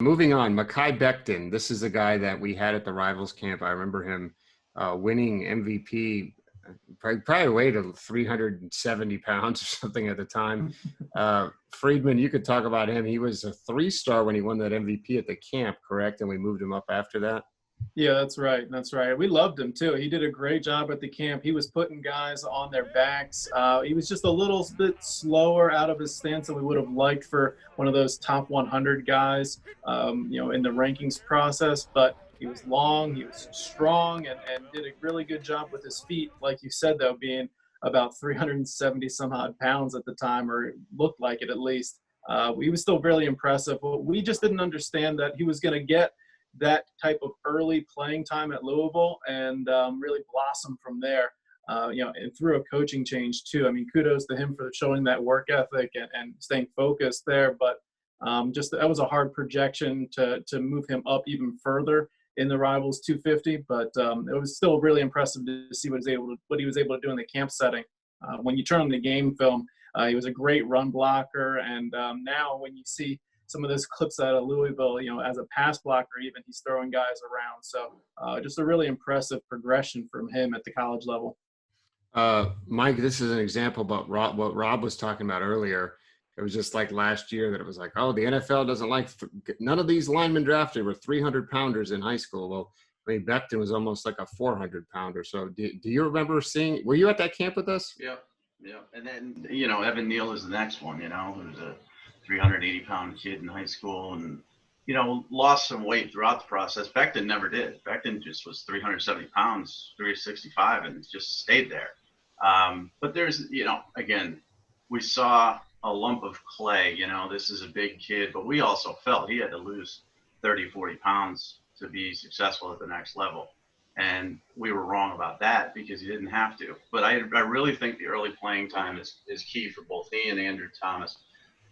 Moving on, Mekhi Becton. This is a guy that we had at the Rivals camp. I remember him winning MVP, probably weighed 370 pounds or something at the time. Friedman, you could talk about him. He was a 3-star when he won that MVP at the camp, correct? And we moved him up after that. Yeah, that's right. That's right. We loved him too. He did a great job at the camp. He was putting guys on their backs. He was just a little bit slower out of his stance than we would have liked for one of those top 100 guys, in the rankings process. But he was long, he was strong, and did a really good job with his feet. Like you said, though, being about 370 some odd pounds at the time, or looked like it at least. He was still really impressive. But we just didn't understand that he was going to get that type of early playing time at Louisville and really blossom from there, and through a coaching change too. I mean, kudos to him for showing that work ethic and staying focused there. But just that was a hard projection to move him up even further in the Rivals 250. But it was still really impressive to see what he was able to do in the camp setting. When you turn on the game film, he was a great run blocker. And now when you see some of those clips out of Louisville, as a pass blocker, even he's throwing guys around. So just a really impressive progression from him at the college level. Mike, this is an example about what Rob was talking about earlier. It was just like last year that it was like, oh, the NFL doesn't like none of these linemen drafted were 300-pounders in high school. Well, I mean, Becton was almost like a 400-pounder. So do you remember were you at that camp with us? Yeah. And then, Evan Neal is the next one, who's a 380-pound kid in high school and, lost some weight throughout the process. Becton never did. Becton just was 370 pounds, 365, and just stayed there. But there's, again, we saw a lump of clay. This is a big kid, but we also felt he had to lose 30, 40 pounds to be successful at the next level. And we were wrong about that because he didn't have to. But I really think the early playing time is key for both he and Andrew Thomas.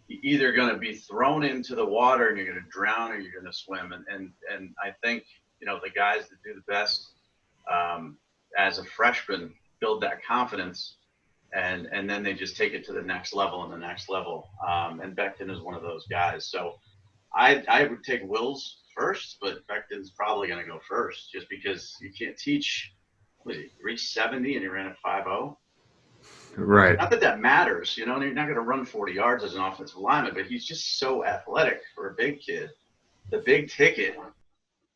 You're either going to be thrown into the water and you're going to drown or you're going to swim. And I think, the guys that do the best as a freshman build that confidence and then they just take it to the next level and the next level. And Becton is one of those guys. So I would take Wills first, but Becton's probably going to go first just because you can't teach. He reached 70 and he ran at 5.0. Right. Not that matters, you're not going to run 40 yards as an offensive lineman, but he's just so athletic for a big kid. The big ticket.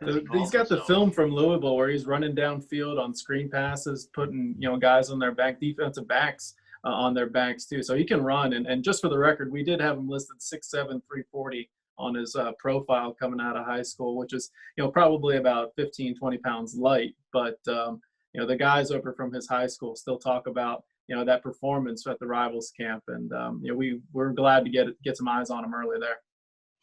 He's got the film from Louisville where he's running downfield on screen passes, putting, guys on their back, defensive backs on their backs too. So he can run. And just for the record, we did have him listed 6'7", 340 on his profile coming out of high school, which is, probably about 15, 20 pounds light. But, the guys over from his high school still talk about, that performance at the Rivals camp. And, we're glad to get some eyes on him early there.